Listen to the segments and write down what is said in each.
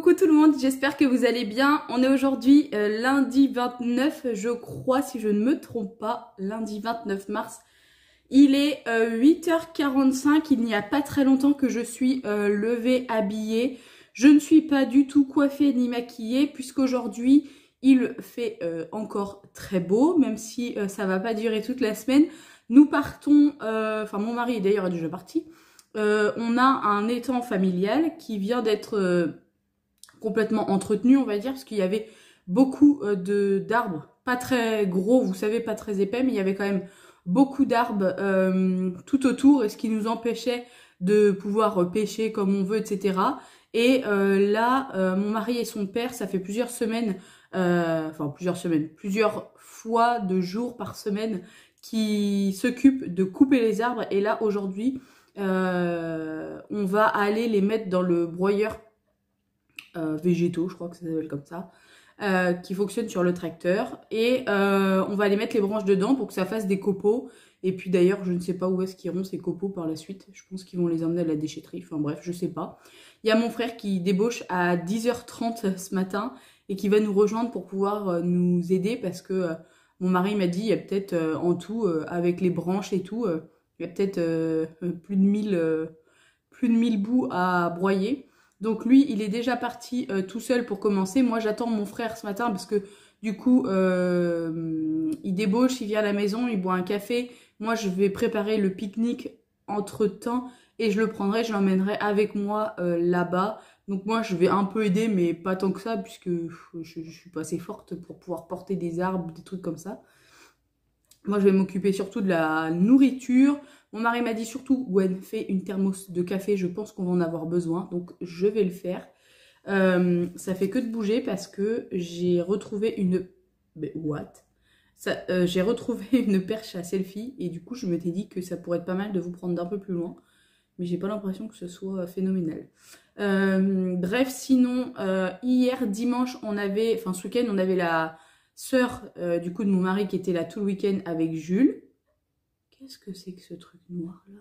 Coucou tout le monde, j'espère que vous allez bien. On est aujourd'hui lundi 29, je crois, si je ne me trompe pas, lundi 29 mars. Il est 8h45, il n'y a pas très longtemps que je suis levée, habillée. Je ne suis pas du tout coiffée ni maquillée puisqu'aujourd'hui il fait encore très beau, même si ça va pas durer toute la semaine. Nous partons, enfin mon mari d'ailleurs est déjà parti. On a un étang familial qui vient d'être complètement entretenu, on va dire, parce qu'il y avait beaucoup d'arbres, pas très gros, vous savez, pas très épais, mais il y avait quand même beaucoup d'arbres tout autour, et ce qui nous empêchait de pouvoir pêcher comme on veut, etc. Et là, mon mari et son père, ça fait plusieurs semaines, plusieurs fois de jours par semaine, qui s'occupent de couper les arbres. Et là, aujourd'hui, on va aller les mettre dans le broyeur végétaux, je crois que ça s'appelle comme ça, qui fonctionne sur le tracteur. Et on va aller mettre les branches dedans pour que ça fasse des copeaux. Et puis d'ailleurs, je ne sais pas où est-ce qu'ils iront ces copeaux par la suite. Je pense qu'ils vont les emmener à la déchetterie. Enfin bref, je sais pas. Il y a mon frère qui débauche à 10h30 ce matin et qui va nous rejoindre pour pouvoir nous aider parce que mon mari m'a dit il y a peut-être en tout, avec les branches et tout, il y a peut-être plus de 1000 bouts à broyer. Donc lui, il est déjà parti tout seul pour commencer. Moi, j'attends mon frère ce matin parce que du coup, il débauche, il vient à la maison, il boit un café. Moi, je vais préparer le pique-nique entre-temps et je le prendrai, je l'emmènerai avec moi là-bas. Donc moi, je vais un peu aider, mais pas tant que ça puisque je suis pas assez forte pour pouvoir porter des arbres, des trucs comme ça. Moi, je vais m'occuper surtout de la nourriture. Mon mari m'a dit surtout, Gwen, fais une thermos de café, je pense qu'on va en avoir besoin. Donc, je vais le faire. Ça fait que de bouger parce que j'ai retrouvé une... J'ai retrouvé une perche à selfie et du coup, je m'étais dit que ça pourrait être pas mal de vous prendre d'un peu plus loin. Mais j'ai pas l'impression que ce soit phénoménal. Bref, sinon, hier, dimanche, ce week-end, on avait la sœur du coup de mon mari qui était là tout le week-end avec Jules. Qu'est-ce que c'est que ce truc noir là?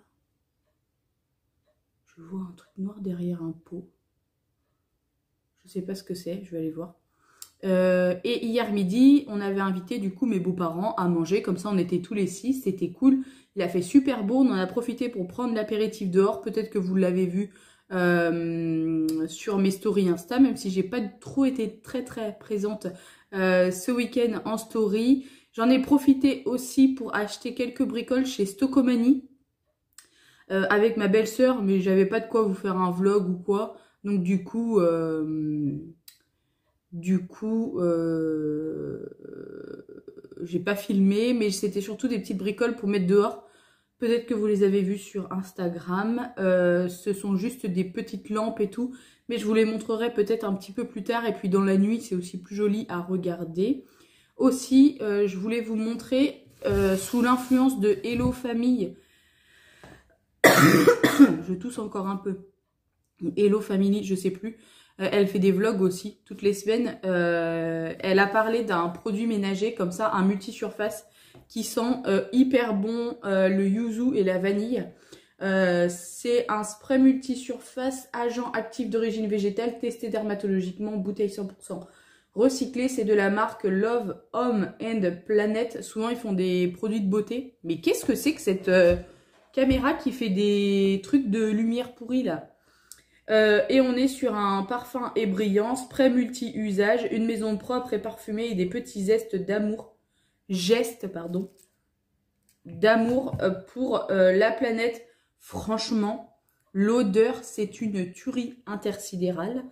Je vois un truc noir derrière un pot. Je sais pas ce que c'est, je vais aller voir. Et hier midi, on avait invité du coup mes beaux-parents à manger, comme ça on était tous les 6, c'était cool. Il a fait super beau, on en a profité pour prendre l'apéritif dehors, peut-être que vous l'avez vu sur mes stories Insta, même si j'ai pas trop été très présente ce week-end en story. J'en ai profité aussi pour acheter quelques bricoles chez Stocomanie avec ma belle-sœur, mais j'avais pas de quoi vous faire un vlog ou quoi. Donc du coup, j'ai pas filmé, mais c'était surtout des petites bricoles pour mettre dehors. Peut-être que vous les avez vues sur Instagram. Ce sont juste des petites lampes et tout. Mais je vous les montrerai peut-être un petit peu plus tard. Et puis dans la nuit, c'est aussi plus joli à regarder. Aussi, je voulais vous montrer, sous l'influence de Hello Famille. Je tousse encore un peu. Hello Family, je sais plus. Elle fait des vlogs aussi, toutes les semaines. Elle a parlé d'un produit ménager, comme ça, un multi-surface qui sent hyper bon le yuzu et la vanille. C'est un spray multi-surface agent actif d'origine végétale testé dermatologiquement, bouteille 100% recyclée. C'est de la marque Love Home and Planet. Souvent ils font des produits de beauté. Mais qu'est-ce que c'est que cette caméra qui fait des trucs de lumière pourrie là? Et on est sur un parfum et brillant, spray multi-usage, une maison propre et parfumée et des petits gestes d'amour pour la planète. Franchement, l'odeur, c'est une tuerie intersidérale.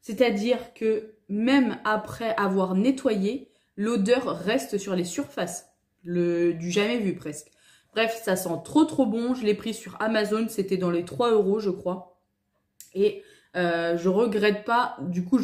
C'est-à-dire que même après avoir nettoyé, l'odeur reste sur les surfaces. Du jamais vu presque. Bref, ça sent trop bon. Je l'ai pris sur Amazon, c'était dans les 3 € je crois. Et je regrette pas, du coup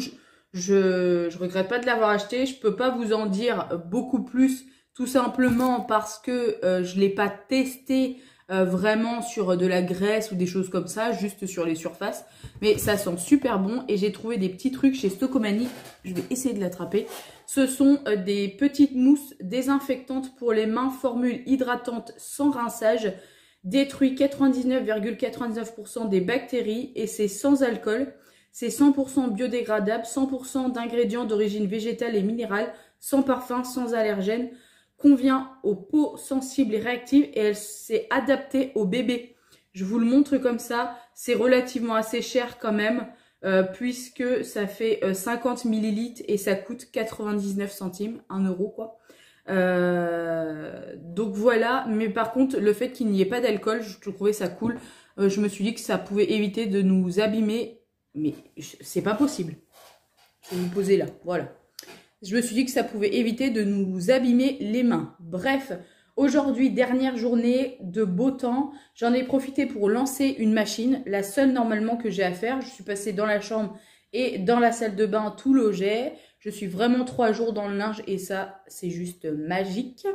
je regrette pas de l'avoir acheté. Je peux pas vous en dire beaucoup plus, tout simplement parce que je l'ai pas testé vraiment sur de la graisse ou des choses comme ça, juste sur les surfaces. Mais ça sent super bon et j'ai trouvé des petits trucs chez Stocomanie. Je vais essayer de l'attraper. Ce sont des petites mousses désinfectantes pour les mains, formule hydratante sans rinçage. Détruit 99,99% des bactéries et c'est sans alcool. C'est 100% biodégradable, 100% d'ingrédients d'origine végétale et minérale, sans parfum, sans allergène. Convient aux peaux sensibles et réactives et elle s'est adaptée aux bébés. Je vous le montre comme ça. C'est relativement assez cher quand même. Puisque ça fait 50 millilitres et ça coûte 99 centimes, 1 euro quoi. Donc voilà, mais par contre le fait qu'il n'y ait pas d'alcool, je trouvais ça cool. Je me suis dit que ça pouvait éviter de nous abîmer, mais c'est pas possible. Je vais vous poser là, voilà. Je me suis dit que ça pouvait éviter de nous abîmer les mains. Bref, aujourd'hui, dernière journée de beau temps. J'en ai profité pour lancer une machine, la seule normalement que j'ai à faire. Je suis passée dans la chambre et dans la salle de bain, tout logé. Je suis vraiment 3 jours dans le linge et ça, c'est juste magique.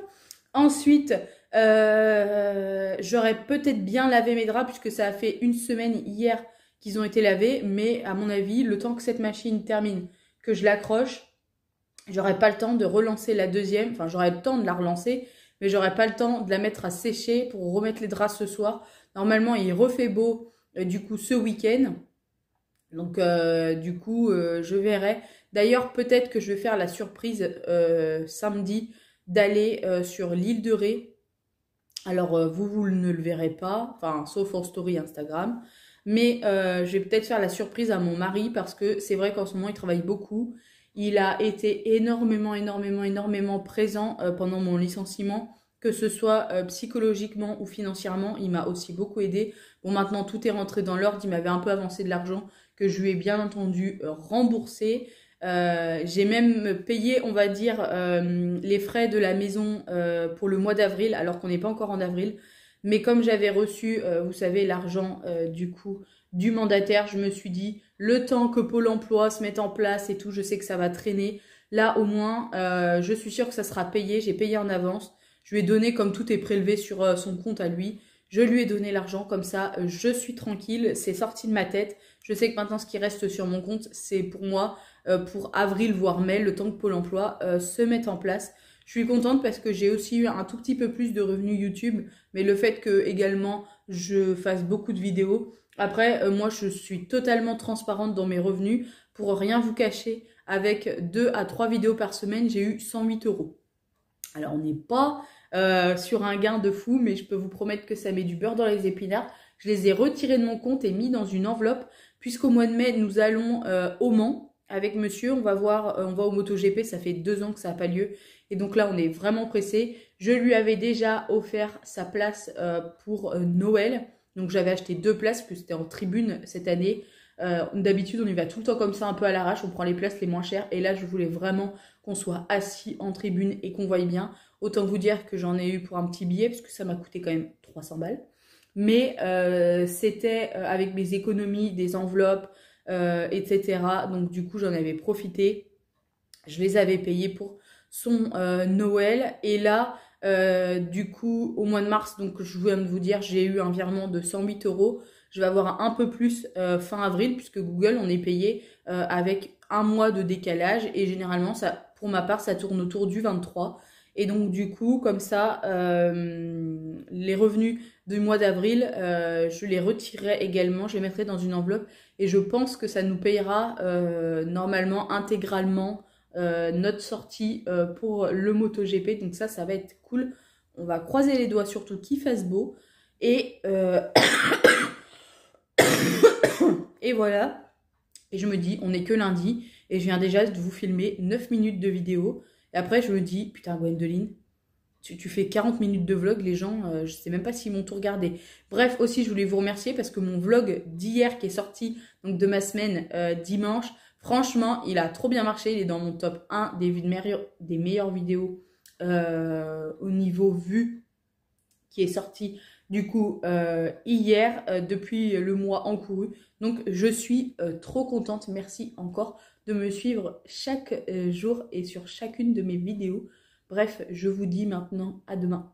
Ensuite, j'aurais peut-être bien lavé mes draps puisque ça a fait 1 semaine hier qu'ils ont été lavés. Mais à mon avis, le temps que cette machine termine, que je l'accroche, j'aurais pas le temps de relancer la deuxième. Enfin, j'aurais le temps de la relancer, mais j'aurais pas le temps de la mettre à sécher pour remettre les draps ce soir. Normalement, il refait beau du coup ce week-end. Donc du coup, je verrai. D'ailleurs, peut-être que je vais faire la surprise samedi d'aller sur l'île de Ré. Alors, vous ne le verrez pas, enfin, sauf en story Instagram. Mais je vais peut-être faire la surprise à mon mari parce que c'est vrai qu'en ce moment, il travaille beaucoup. Il a été énormément présent pendant mon licenciement, que ce soit psychologiquement ou financièrement. Il m'a aussi beaucoup aidé. Bon, maintenant, tout est rentré dans l'ordre. Il m'avait un peu avancé de l'argent que je lui ai bien entendu remboursé. J'ai même payé, on va dire, les frais de la maison pour le mois d'avril, alors qu'on n'est pas encore en avril. Mais comme j'avais reçu, vous savez, l'argent du coup du mandataire, je me suis dit, le temps que Pôle emploi se mette en place et tout, je sais que ça va traîner. Là, au moins, je suis sûre que ça sera payé. J'ai payé en avance. Je lui ai donné, comme tout est prélevé sur son compte à lui, je lui ai donné l'argent. Comme ça, je suis tranquille. C'est sorti de ma tête. Je sais que maintenant, ce qui reste sur mon compte, c'est pour moi, pour avril, voire mai, le temps que Pôle emploi se mette en place. Je suis contente parce que j'ai aussi eu un tout petit peu plus de revenus YouTube. Mais le fait que, également, je fasse beaucoup de vidéos. Après, moi, je suis totalement transparente dans mes revenus. Pour rien vous cacher, avec 2 à 3 vidéos par semaine, j'ai eu 108 euros. Alors, on n'est pas sur un gain de fou, mais je peux vous promettre que ça met du beurre dans les épinards. Je les ai retirés de mon compte et mis dans une enveloppe, puisqu'au mois de mai, nous allons au Mans avec monsieur. On va voir, on va au MotoGP, ça fait 2 ans que ça n'a pas lieu. Et donc là, on est vraiment pressé. Je lui avais déjà offert sa place pour Noël. Donc j'avais acheté 2 places, puisque c'était en tribune cette année. D'habitude, on y va tout le temps comme ça, un peu à l'arrache. On prend les places les moins chères. Et là, je voulais vraiment qu'on soit assis en tribune et qu'on voie bien. Autant vous dire que j'en ai eu pour un petit billet, parce que ça m'a coûté quand même 300 balles. Mais c'était avec mes économies, des enveloppes, etc. Donc du coup, j'en avais profité. Je les avais payés pour son Noël. Et là, du coup, au mois de mars, donc je viens de vous dire, j'ai eu un virement de 108 euros. Je vais avoir un peu plus fin avril, puisque Google, on est payé avec 1 mois de décalage. Et généralement, ça, pour ma part, ça tourne autour du 23. Et donc, du coup, comme ça, les revenus du mois d'avril, je les retirerai également. Je les mettrai dans une enveloppe. Et je pense que ça nous payera normalement intégralement notre sortie pour le MotoGP. Donc ça va être cool. On va croiser les doigts, surtout qu'il fasse beau. Et, et voilà. Et je me dis, on n'est que lundi. Et je viens déjà de vous filmer 9 minutes de vidéo. Et après, je me dis, putain, Gwendoline, tu fais 40 minutes de vlog. Les gens, je sais même pas s'ils m'ont tout regardé. Bref, aussi, je voulais vous remercier parce que mon vlog d'hier qui est sorti, donc de ma semaine dimanche, franchement, il a trop bien marché. Il est dans mon top 1 des meilleures vidéos au niveau vue qui est sorti du coup hier depuis le mois encouru. Donc, je suis trop contente. Merci encore de me suivre chaque jour et sur chacune de mes vidéos. Bref, je vous dis maintenant à demain.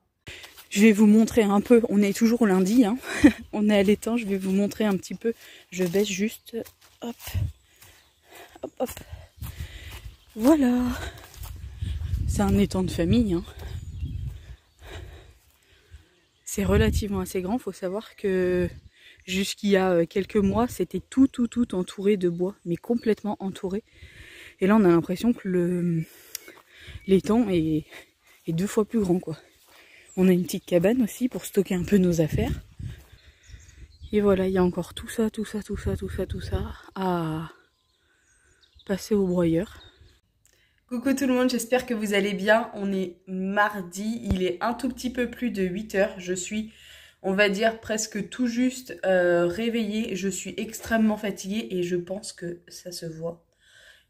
Je vais vous montrer un peu, on est toujours lundi, hein. On est à l'étang, je vais vous montrer un petit peu. Je baisse juste, hop, hop, hop. Voilà. C'est un étang de famille, hein. C'est relativement assez grand, il faut savoir que Jusqu'il y a quelques mois, c'était tout entouré de bois, mais complètement entouré. Et là, on a l'impression que l'étang est 2 fois plus grand, quoi. On a une petite cabane aussi pour stocker un peu nos affaires. Et voilà, il y a encore tout ça à passer au broyeur. Coucou tout le monde, j'espère que vous allez bien. On est mardi, il est un tout petit peu plus de 8 heures. Je suis, on va dire, presque tout juste réveillée. Je suis extrêmement fatiguée et je pense que ça se voit.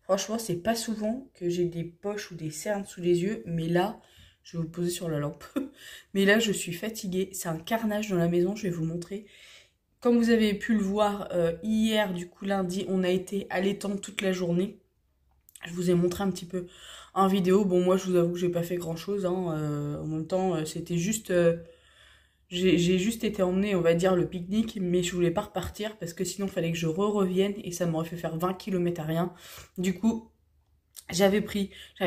Franchement, c'est pas souvent que j'ai des poches ou des cernes sous les yeux, mais là, je vais vous poser sur la lampe. Mais là, je suis fatiguée. C'est un carnage dans la maison, je vais vous montrer. Comme vous avez pu le voir hier, du coup lundi, on a été à l'étang toute la journée. Je vous ai montré un petit peu en vidéo. Bon, moi, je vous avoue que j'ai pas fait grand-chose. En même temps, c'était juste... j'ai juste été emmenée, on va dire, le pique-nique, mais je voulais pas repartir parce que sinon, il fallait que je revienne et ça m'aurait fait faire 20 km à rien. Du coup, j'avais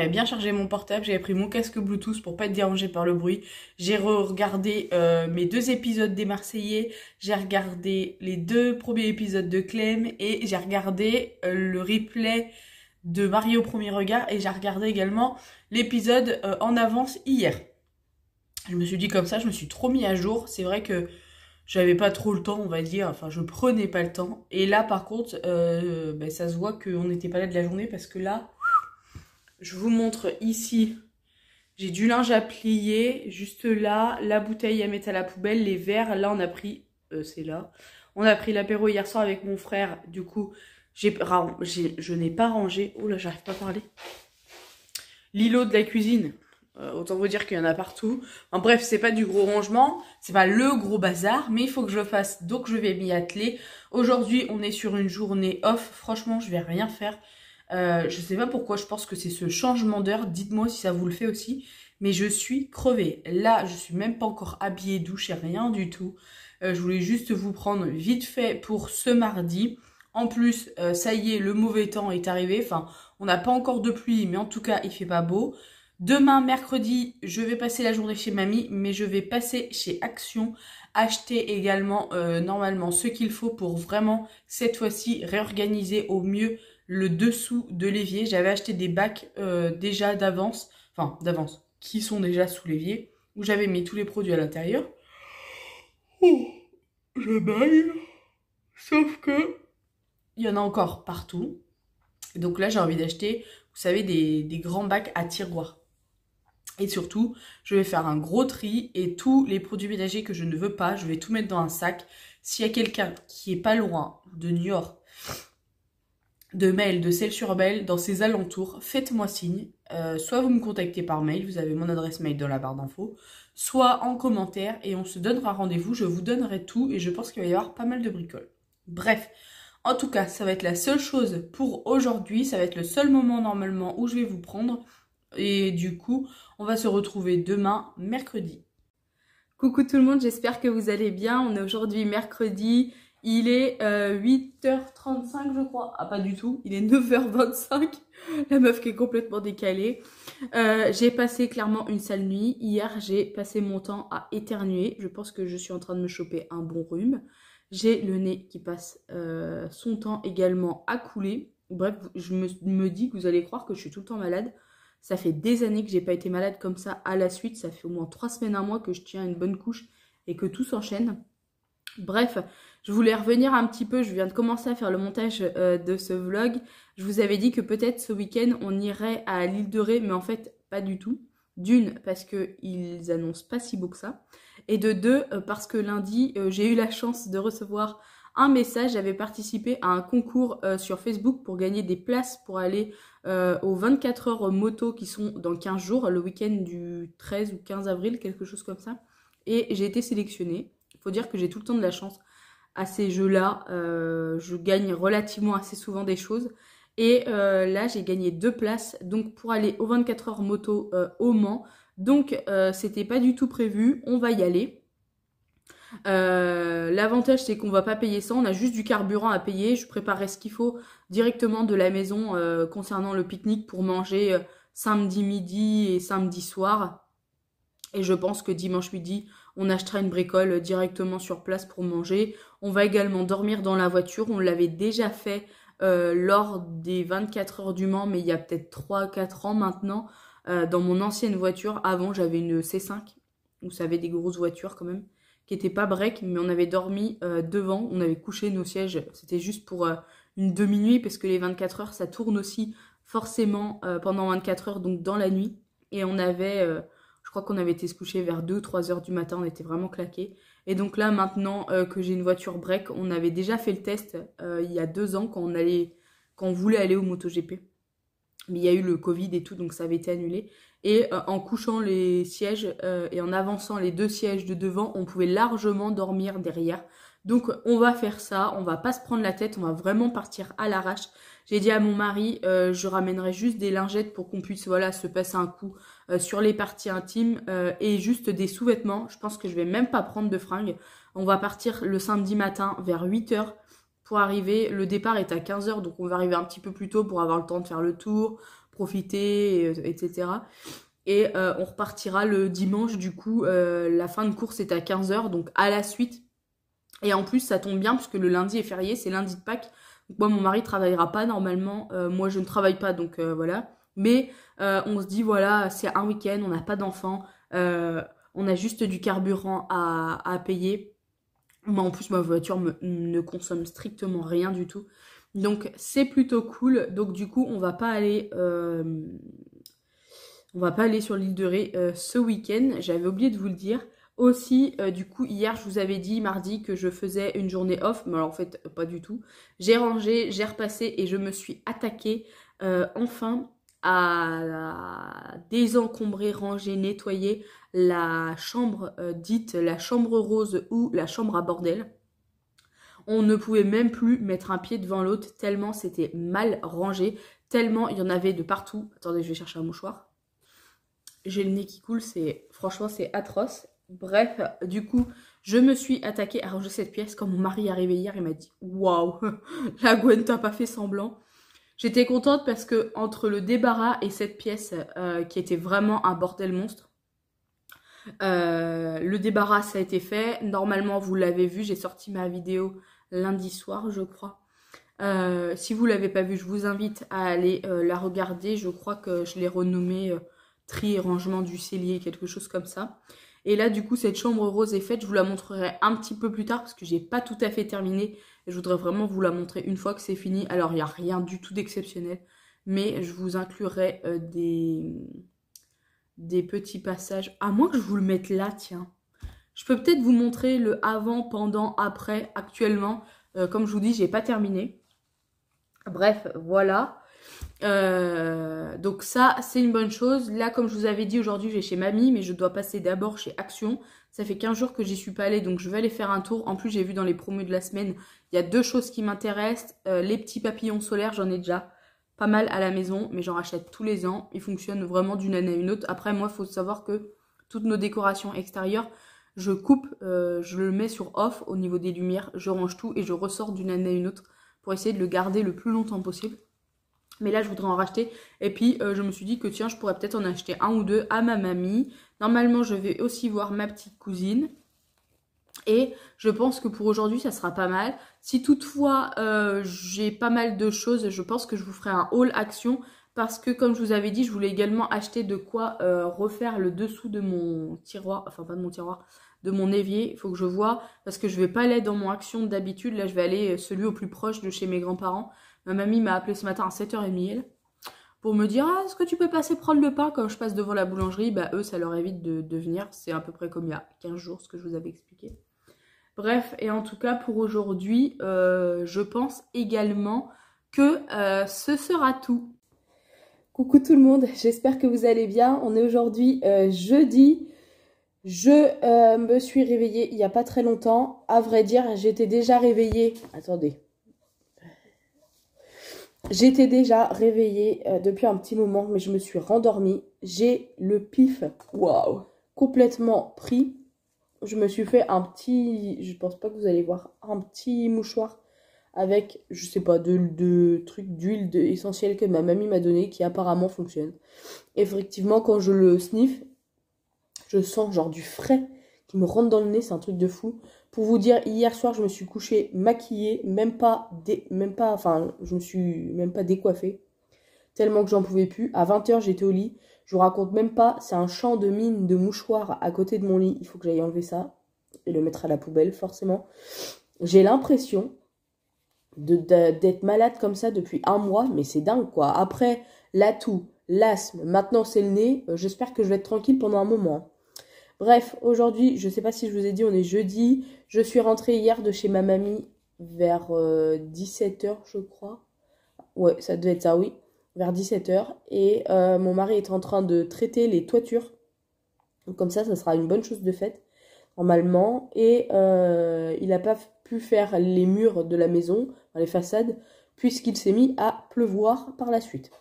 bien chargé mon portable, j'avais pris mon casque Bluetooth pour pas être dérangée par le bruit. J'ai regardé mes 2 épisodes des Marseillais, j'ai regardé les 2 premiers épisodes de Clem et j'ai regardé le replay de Marie au premier regard et j'ai regardé également l'épisode en avance hier. Je me suis dit comme ça, je me suis trop mis à jour. C'est vrai que j'avais pas trop le temps, on va dire, enfin je prenais pas le temps. Et là par contre, ça se voit qu'on n'était pas là de la journée parce que là, je vous montre ici, j'ai du linge à plier, juste là, la bouteille à mettre à la poubelle, les verres, là on a pris, c'est là, on a pris l'apéro hier soir avec mon frère, du coup, je n'ai pas rangé, oh là j'arrive pas à parler, l'îlot de la cuisine, autant vous dire qu'il y en a partout, en bref c'est pas du gros rangement, c'est pas le gros bazar, mais il faut que je le fasse, donc je vais m'y atteler. Aujourd'hui on est sur une journée off, franchement je vais rien faire. Je sais pas pourquoi, je pense que c'est ce changement d'heure, dites-moi si ça vous le fait aussi, mais je suis crevée. Là, je suis même pas encore habillée, douchée, rien du tout. Je voulais juste vous prendre vite fait pour ce mardi. En plus, ça y est, le mauvais temps est arrivé, enfin, on n'a pas encore de pluie, mais en tout cas, il fait pas beau. Demain, mercredi, je vais passer la journée chez mamie, mais je vais passer chez Action, acheter également normalement ce qu'il faut pour vraiment, cette fois-ci, réorganiser au mieux le dessous de l'évier. J'avais acheté des bacs déjà d'avance, qui sont déjà sous l'évier, où j'avais mis tous les produits à l'intérieur. Oh, je baille. Sauf que il y en a encore partout. Et donc là, j'ai envie d'acheter, vous savez, des grands bacs à tiroirs. Et surtout, je vais faire un gros tri et tous les produits ménagers que je ne veux pas, je vais tout mettre dans un sac. S'il y a quelqu'un qui est pas loin de Niort, de Mail, de Celles-sur-Belle, dans ses alentours, faites-moi signe. Soit vous me contactez par mail, vous avez mon adresse mail dans la barre d'infos, soit en commentaire et on se donnera rendez-vous. Je vous donnerai tout et je pense qu'il va y avoir pas mal de bricoles. Bref, en tout cas, ça va être la seule chose pour aujourd'hui. Ça va être le seul moment normalement où je vais vous prendre. Et du coup, on va se retrouver demain, mercredi. Coucou tout le monde, j'espère que vous allez bien. On est aujourd'hui mercredi. Il est 8h35 je crois. Ah pas du tout, il est 9h25. La meuf qui est complètement décalée. J'ai passé clairement une sale nuit. Hier j'ai passé mon temps à éternuer. Je pense que je suis en train de me choper un bon rhume. J'ai le nez qui passe son temps également à couler. Bref, je me dis que vous allez croire que je suis tout le temps malade. Ça fait des années que j'ai pas été malade comme ça à la suite. Ça fait au moins 3 semaines, un mois que je tiens une bonne couche et que tout s'enchaîne. Bref, je voulais revenir un petit peu, je viens de commencer à faire le montage de ce vlog. Je vous avais dit que peut-être ce week-end on irait à l'île de Ré, mais en fait pas du tout. D'une, parce qu'ils annoncent pas si beau que ça. Et de deux, parce que lundi, j'ai eu la chance de recevoir un message. J'avais participé à un concours sur Facebook pour gagner des places pour aller aux 24 heures moto qui sont dans 15 jours, le week-end du 13 ou 15 avril, quelque chose comme ça. Et j'ai été sélectionnée. Il faut dire que j'ai tout le temps de la chance à ces jeux-là. Je gagne relativement assez souvent des choses. Et là, j'ai gagné 2 places donc pour aller aux 24 heures moto au Mans. Donc, c'était pas du tout prévu. On va y aller. L'avantage, c'est qu'on va pas payer ça. On a juste du carburant à payer. Je préparerai ce qu'il faut directement de la maison concernant le pique-nique pour manger samedi midi et samedi soir. Et je pense que dimanche midi, On achètera une bricole directement sur place pour manger. On va également dormir dans la voiture. On l'avait déjà fait lors des 24 heures du Mans, mais il y a peut-être 3-4 ans maintenant. Dans mon ancienne voiture, avant j'avais une C5, vous savez, des grosses voitures quand même, qui n'étaient pas break, mais on avait dormi devant, on avait couché nos sièges, c'était juste pour une demi-nuit, parce que les 24 heures, ça tourne aussi forcément pendant 24 heures, donc dans la nuit. Et on avait, je crois qu'on avait été se coucher vers 2-3 heures du matin, on était vraiment claqués. Et donc là, maintenant que j'ai une voiture break, on avait déjà fait le test il y a 2 ans quand on voulait aller au MotoGP. Mais il y a eu le Covid et tout, donc ça avait été annulé. Et en couchant les sièges et en avançant les 2 sièges de devant, on pouvait largement dormir derrière. Donc on va faire ça, on va pas se prendre la tête, on va vraiment partir à l'arrache. J'ai dit à mon mari, je ramènerai juste des lingettes pour qu'on puisse voilà se passer un coup sur les parties intimes et juste des sous-vêtements. Je pense que je vais même pas prendre de fringues. On va partir le samedi matin vers 8 heures. Pour arriver, le départ est à 15 heures, donc on va arriver un petit peu plus tôt pour avoir le temps de faire le tour, profiter, etc. Et on repartira le dimanche, du coup, la fin de course est à 15 heures, donc à la suite. Et en plus, ça tombe bien, puisque le lundi est férié, c'est lundi de Pâques. Donc moi, mon mari travaillera pas normalement, moi je ne travaille pas, donc voilà. Mais on se dit, voilà, c'est un week-end, on n'a pas d'enfants, on a juste du carburant à payer. Mais en plus, ma voiture ne consomme strictement rien du tout. Donc, c'est plutôt cool. Donc, du coup, on va pas aller sur l'île de Ré ce week-end. J'avais oublié de vous le dire. Aussi, du coup, hier, je vous avais dit, mardi, que je faisais une journée off. Mais alors, en fait, pas du tout. J'ai rangé, j'ai repassé et je me suis attaquée enfin à désencombrer, ranger, nettoyer la chambre dite la chambre rose ou la chambre à bordel. On ne pouvait même plus mettre un pied devant l'autre tellement c'était mal rangé, tellement il y en avait de partout. Attendez, je vais chercher un mouchoir. J'ai le nez qui coule, franchement c'est atroce. Bref, du coup, je me suis attaquée à ranger cette pièce. Quand mon mari est arrivé hier, il m'a dit « Waouh, la Gwen t'as pas fait semblant ». J'étais contente parce que entre le débarras et cette pièce qui était vraiment un bordel monstre, le débarras ça a été fait. Normalement, vous l'avez vu, j'ai sorti ma vidéo lundi soir, je crois. Si vous l'avez pas vue, je vous invite à aller la regarder. Je crois que je l'ai renommée tri et rangement du cellier, quelque chose comme ça. Et là, du coup, cette chambre rose est faite. Je vous la montrerai un petit peu plus tard parce que j'ai pas tout à fait terminé. Et je voudrais vraiment vous la montrer une fois que c'est fini. Alors, il n'y a rien du tout d'exceptionnel. Mais je vous inclurai des petits passages. À moins que je vous le mette là, tiens. Je peux peut-être vous montrer le avant, pendant, après, actuellement. Comme je vous dis, j'ai pas terminé. Bref, voilà. Donc ça, c'est une bonne chose. Là, comme je vous avais dit, aujourd'hui, je vais chez mamie, mais je dois passer d'abord chez Action. Ça fait 15 jours que j'y suis pas allée, donc je vais aller faire un tour. En plus, j'ai vu dans les promos de la semaine, il y a 2 choses qui m'intéressent. Les petits papillons solaires, j'en ai déjà pas mal à la maison, mais j'en rachète tous les ans. Ils fonctionnent vraiment d'une année à une autre. Après, moi, il faut savoir que toutes nos décorations extérieures, je coupe, je le mets sur off au niveau des lumières, je range tout et je ressors d'une année à une autre pour essayer de le garder le plus longtemps possible. Mais là, je voudrais en racheter. Et puis, je me suis dit que tiens, je pourrais peut-être en acheter 1 ou 2 à ma mamie. Normalement, je vais aussi voir ma petite cousine. Et je pense que pour aujourd'hui, ça sera pas mal. Si toutefois, j'ai pas mal de choses, je pense que je vous ferai un haul action. Parce que, comme je vous avais dit, je voulais également acheter de quoi refaire le dessous de mon tiroir. Enfin, pas de mon tiroir, de mon évier. Il faut que je vois. Parce que je vais pas aller dans mon action d'habitude. Là, je vais aller celui au plus proche de chez mes grands-parents. Ma mamie m'a appelé ce matin à 7h30, elle, pour me dire « Ah, est-ce que tu peux passer prendre le pain ?» Quand je passe devant la boulangerie, bah eux, ça leur évite de venir. C'est à peu près comme il y a 15 jours, ce que je vous avais expliqué. Bref, et en tout cas, pour aujourd'hui, je pense également que ce sera tout. Coucou tout le monde, j'espère que vous allez bien. On est aujourd'hui jeudi. Je me suis réveillée il n'y a pas très longtemps. À vrai dire, j'étais déjà réveillée. Attendez. J'étais déjà réveillée depuis un petit moment, mais je me suis rendormie. J'ai le pif, waouh, complètement pris. Je me suis fait un petit, je pense pas que vous allez voir, un petit mouchoir avec, je sais pas, de trucs d'huile essentielle que ma mamie m'a donné qui apparemment fonctionne. Effectivement, quand je le sniffe, je sens genre du frais qui me rentre dans le nez, c'est un truc de fou. Pour vous dire, hier soir, je me suis couchée maquillée, je me suis même pas décoiffée, tellement que j'en pouvais plus. À 20h, j'étais au lit. Je vous raconte même pas, c'est un champ de mine de mouchoirs à côté de mon lit. Il faut que j'aille enlever ça et le mettre à la poubelle, forcément. J'ai l'impression d'être malade comme ça depuis un mois, mais c'est dingue, quoi. Après, la toux, l'asthme, maintenant c'est le nez. J'espère que je vais être tranquille pendant un moment. Bref, aujourd'hui, je sais pas si je vous ai dit, on est jeudi. Je suis rentrée hier de chez ma mamie vers 17h, je crois. Ouais, ça devait être ça, oui. Vers 17h. Et mon mari est en train de traiter les toitures. Donc comme ça sera une bonne chose de faite, normalement. Et il n'a pas pu faire les murs de la maison, les façades, puisqu'il s'est mis à pleuvoir par la suite.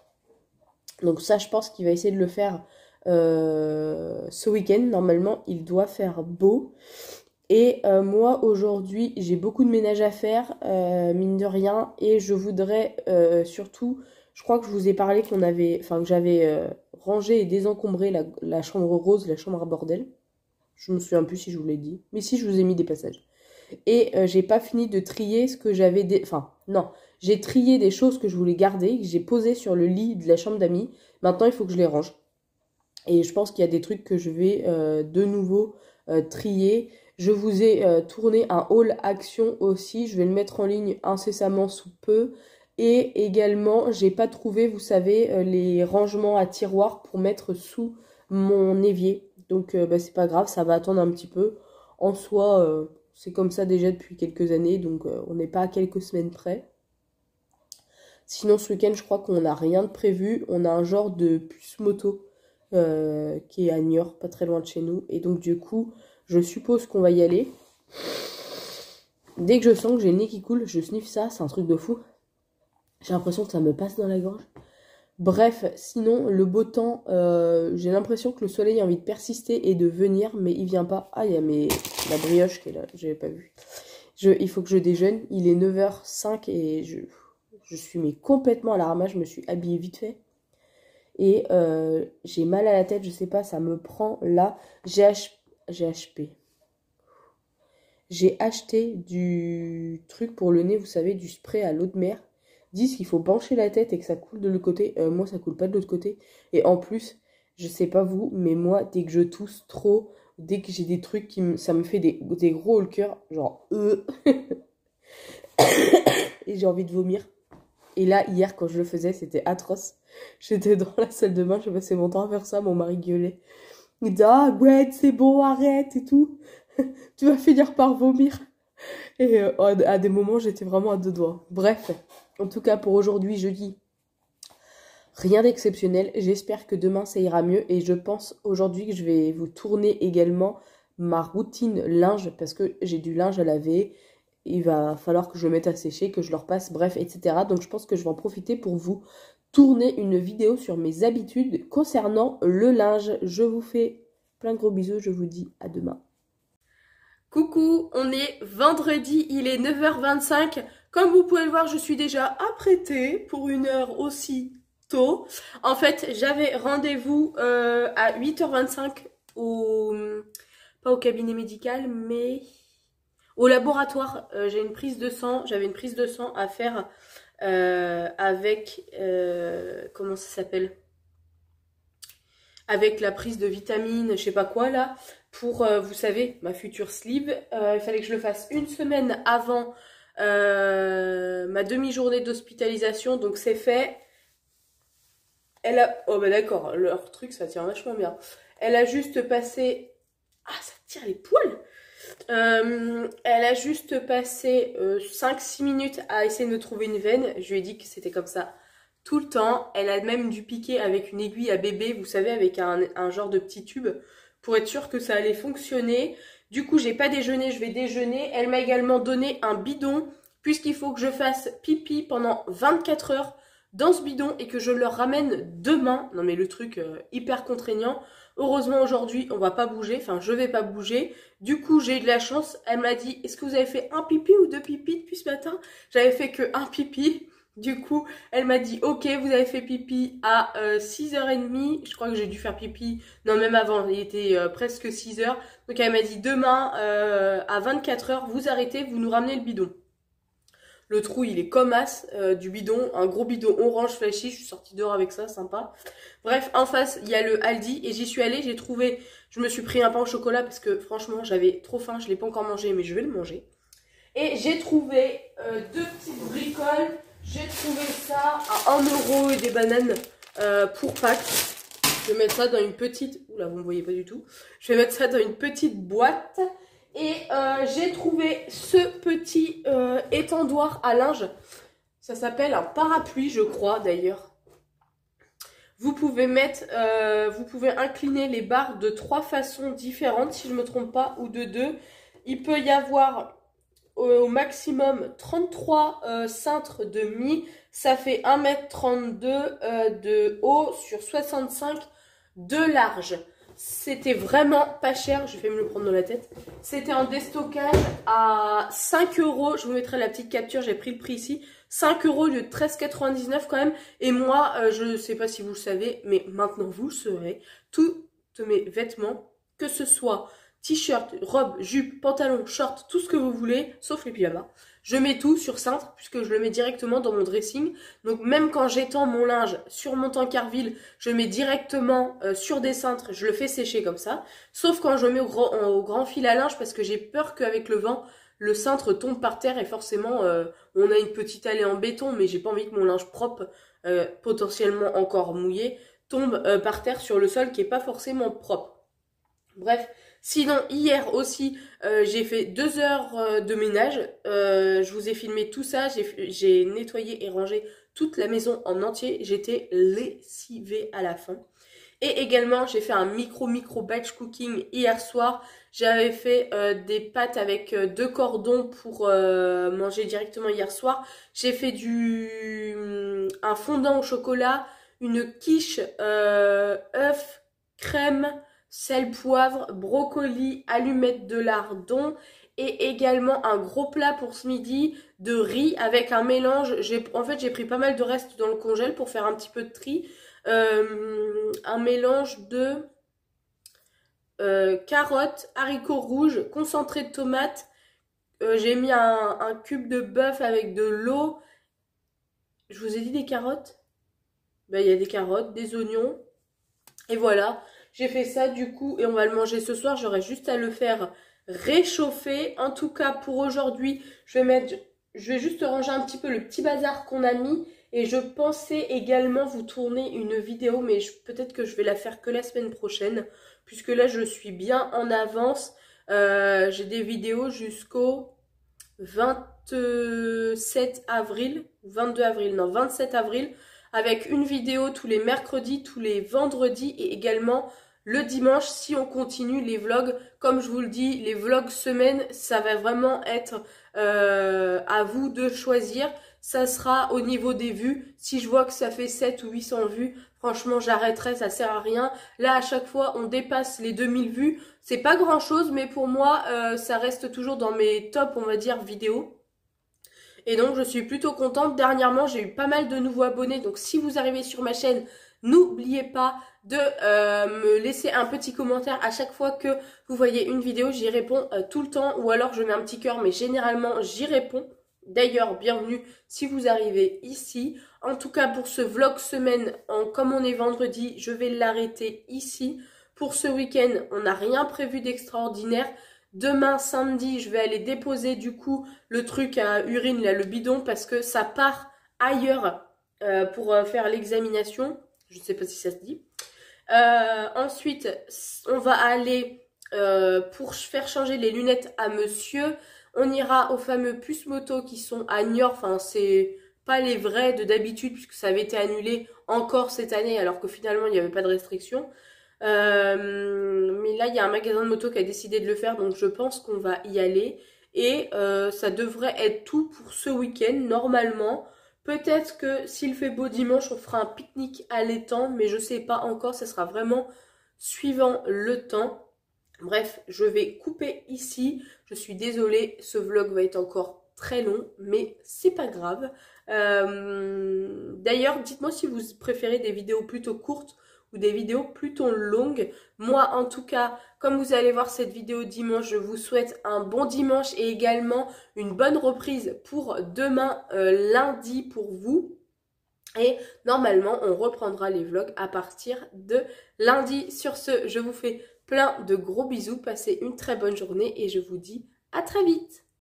Donc ça, je pense qu'il va essayer de le faire ce week-end. Normalement, il doit faire beau. Et moi, aujourd'hui, j'ai beaucoup de ménage à faire, mine de rien. Et je voudrais surtout, je crois que je vous ai parlé que j'avais rangé et désencombré la chambre rose, la chambre à bordel. Je me souviens plus si je vous l'ai dit. Mais si, je vous ai mis des passages. Et j'ai pas fini de trier ce que j'avais... non. J'ai trié des choses que je voulais garder, que j'ai posées sur le lit de la chambre d'amis. Maintenant, il faut que je les range. Et je pense qu'il y a des trucs que je vais de nouveau trier. Je vous ai tourné un haul action aussi. Je vais le mettre en ligne incessamment sous peu. Et également, j'ai pas trouvé, vous savez, les rangements à tiroirs pour mettre sous mon évier. Donc, c'est pas grave, ça va attendre un petit peu. En soi, c'est comme ça déjà depuis quelques années. Donc, on n'est pas à quelques semaines près. Sinon, ce week-end, je crois qu'on n'a rien de prévu. On a un genre de puce moto qui est à Niort, pas très loin de chez nous. Et donc, du coup, je suppose qu'on va y aller. Dès que je sens que j'ai le nez qui coule, je sniffe ça. C'est un truc de fou. J'ai l'impression que ça me passe dans la gorge. Bref, sinon, le beau temps, j'ai l'impression que le soleil a envie de persister et de venir, mais il vient pas. Ah, il y a la brioche qui est là, j'avais pas vu. Il faut que je déjeune. Il est 9h05 et je suis complètement à la ramasse. Je me suis habillée vite fait. Et j'ai mal à la tête, je sais pas, ça me prend là. J'ai acheté du truc pour le nez, vous savez, du spray à l'eau de mer. Ils disent qu'il faut pencher la tête et que ça coule de l'autre côté. Moi, ça coule pas de l'autre côté. Et en plus, je sais pas vous, mais moi, dès que je tousse trop, dès que j'ai des trucs ça me fait des gros hauts le cœur, genre et j'ai envie de vomir. Et là, hier, quand je le faisais, c'était atroce. J'étais dans la salle de bain, je passais mon temps à faire ça, mon mari gueulait. Il disait, ah, Gwen, c'est bon, arrête et tout. Tu vas finir par vomir. Et à des moments, j'étais vraiment à deux doigts. Bref, en tout cas, pour aujourd'hui, jeudi, rien d'exceptionnel. J'espère que demain, ça ira mieux. Et je pense aujourd'hui que je vais vous tourner également ma routine linge, parce que j'ai du linge à laver. Il va falloir que je le mette à sécher, que je le repasse, bref, etc. Donc je pense que je vais en profiter pour vous tourner une vidéo sur mes habitudes concernant le linge. Je vous fais plein de gros bisous, je vous dis à demain. Coucou, on est vendredi, il est 9h25. Comme vous pouvez le voir, je suis déjà apprêtée pour une heure aussi tôt. En fait, j'avais rendez-vous à 8h25 pas au cabinet médical, mais au laboratoire. J'avais une prise de sang à faire avec, comment ça s'appelle? Avec la prise de vitamines, je sais pas quoi là, pour, vous savez, ma future sleeve. Il fallait que je le fasse une semaine avant ma demi-journée d'hospitalisation, donc c'est fait. Oh bah d'accord, leur truc ça tient vachement bien. Elle a juste passé... Ah, ça tire les poils. Elle a juste passé 5-6 minutes à essayer de me trouver une veine. Je lui ai dit que c'était comme ça tout le temps. Elle a même dû piquer avec une aiguille à bébé, vous savez, avec un genre de petit tube, pour être sûre que ça allait fonctionner. Du coup, j'ai pas déjeuné, je vais déjeuner. Elle m'a également donné un bidon, puisqu'il faut que je fasse pipi pendant 24 heures dans ce bidon et que je le ramène demain. Non mais le truc hyper contraignant. Heureusement aujourd'hui on va pas bouger, enfin je vais pas bouger. Du coup j'ai eu de la chance, elle m'a dit est-ce que vous avez fait un pipi ou deux pipis depuis ce matin? J'avais fait que un pipi, Du coup, elle m'a dit, ok, vous avez fait pipi à 6h30. Je crois que j'ai dû faire pipi, non, même avant, il était presque 6h. Donc elle m'a dit, demain, à 24h, vous arrêtez, vous nous ramenez le bidon. Le trou, il est comme as du bidon, un gros bidon orange flashy. Je suis sortie dehors avec ça, sympa. Bref, en face, il y a le Aldi et j'y suis allée. J'ai trouvé, je me suis pris un pain au chocolat parce que franchement, j'avais trop faim. Je l'ai pas encore mangé, mais je vais le manger. Et j'ai trouvé deux petites bricoles. J'ai trouvé ça à 1 € et des bananes pour Pâques. Je vais mettre ça dans une petite... Oula, vous ne me voyez pas du tout. Je vais mettre ça dans une petite boîte. Et j'ai trouvé ce petit étendoir à linge. Ça s'appelle un parapluie, je crois, d'ailleurs. Vous pouvez vous pouvez incliner les barres de 3 façons différentes, si je ne me trompe pas, ou de 2. Il peut y avoir au maximum 33 cintres de mi. Ça fait 1,32 m de haut sur 65 de large. C'était vraiment pas cher, je vais me le prendre dans la tête. C'était en déstockage à 5 €. Je vous mettrai la petite capture, j'ai pris le prix ici. 5 € au lieu de 13,99 quand même. Et moi, je sais pas si vous le savez, mais maintenant vous le saurez. Tous mes vêtements, que ce soit t-shirt, robe, jupe, pantalon, short, tout ce que vous voulez, sauf les pyjamas. Je mets tout sur cintre puisque je le mets directement dans mon dressing. Donc même quand j'étends mon linge sur mon tankerville, je mets directement sur des cintres, je le fais sécher comme ça. Sauf quand je mets au grand fil à linge parce que j'ai peur qu'avec le vent, le cintre tombe par terre et forcément on a une petite allée en béton, mais j'ai pas envie que mon linge propre, potentiellement encore mouillé, tombe par terre sur le sol qui est pas forcément propre. Bref, sinon hier aussi j'ai fait 2 heures de ménage, je vous ai filmé tout ça, j'ai nettoyé et rangé toute la maison en entier, j'étais lessivée à la fin. Et également j'ai fait un micro batch cooking hier soir, j'avais fait des pâtes avec 2 cordons pour manger directement hier soir. J'ai fait un fondant au chocolat, une quiche œuf, crème, sel, poivre, brocoli, allumettes de lardon et également un gros plat pour ce midi de riz avec un mélange. En fait, j'ai pris pas mal de restes dans le congèle pour faire un petit peu de tri. Un mélange de carottes, haricots rouges, concentré de tomates. J'ai mis un cube de bœuf avec de l'eau. Je vous ai dit des carottes? Ben, il y a des carottes, des oignons. Et voilà, j'ai fait ça du coup et on va le manger ce soir. J'aurai juste à le faire réchauffer. En tout cas, pour aujourd'hui, je vais juste ranger un petit peu le petit bazar qu'on a mis. Et je pensais également vous tourner une vidéo, mais peut-être que je vais la faire que la semaine prochaine. Puisque là, je suis bien en avance. J'ai des vidéos jusqu'au 27 avril. 22 avril, non, 27 avril. Avec une vidéo tous les mercredis, tous les vendredis et également le dimanche si on continue les vlogs. Comme je vous le dis, les vlogs semaine, ça va vraiment être à vous de choisir. Ça sera au niveau des vues. Si je vois que ça fait 7 ou 800 vues, franchement, j'arrêterai, ça sert à rien. Là, à chaque fois, on dépasse les 2000 vues. C'est pas grand chose, mais pour moi, ça reste toujours dans mes tops, on va dire, vidéos. Et donc, je suis plutôt contente. Dernièrement, j'ai eu pas mal de nouveaux abonnés. Donc, si vous arrivez sur ma chaîne, n'oubliez pas de me laisser un petit commentaire à chaque fois que vous voyez une vidéo. J'y réponds tout le temps ou alors je mets un petit cœur, mais généralement, j'y réponds. D'ailleurs, bienvenue si vous arrivez ici. En tout cas, pour ce vlog semaine, comme on est vendredi, je vais l'arrêter ici. Pour ce week-end, on n'a rien prévu d'extraordinaire. Demain, samedi, je vais aller déposer du coup le truc à urine, là, le bidon, parce que ça part ailleurs pour faire l'examination. Je ne sais pas si ça se dit. Ensuite, on va aller pour faire changer les lunettes à monsieur. On ira aux fameux puces moto qui sont à Niort. Enfin, c'est pas les vrais de d'habitude puisque ça avait été annulé encore cette année alors que finalement il n'y avait pas de restriction. Mais là, il y a un magasin de moto qui a décidé de le faire, donc je pense qu'on va y aller. Et ça devrait être tout pour ce week-end, normalement. Peut-être que s'il fait beau dimanche, on fera un pique-nique à l'étang, mais je sais pas encore, ça sera vraiment suivant le temps. Bref, je vais couper ici. Je suis désolée, ce vlog va être encore très long, mais c'est pas grave. D'ailleurs, dites-moi si vous préférez des vidéos plutôt courtes ou des vidéos plutôt longues. Moi, en tout cas, comme vous allez voir cette vidéo dimanche, je vous souhaite un bon dimanche et également une bonne reprise pour demain, lundi pour vous. Et normalement, on reprendra les vlogs à partir de lundi. Sur ce, je vous fais plein de gros bisous. Passez une très bonne journée et je vous dis à très vite.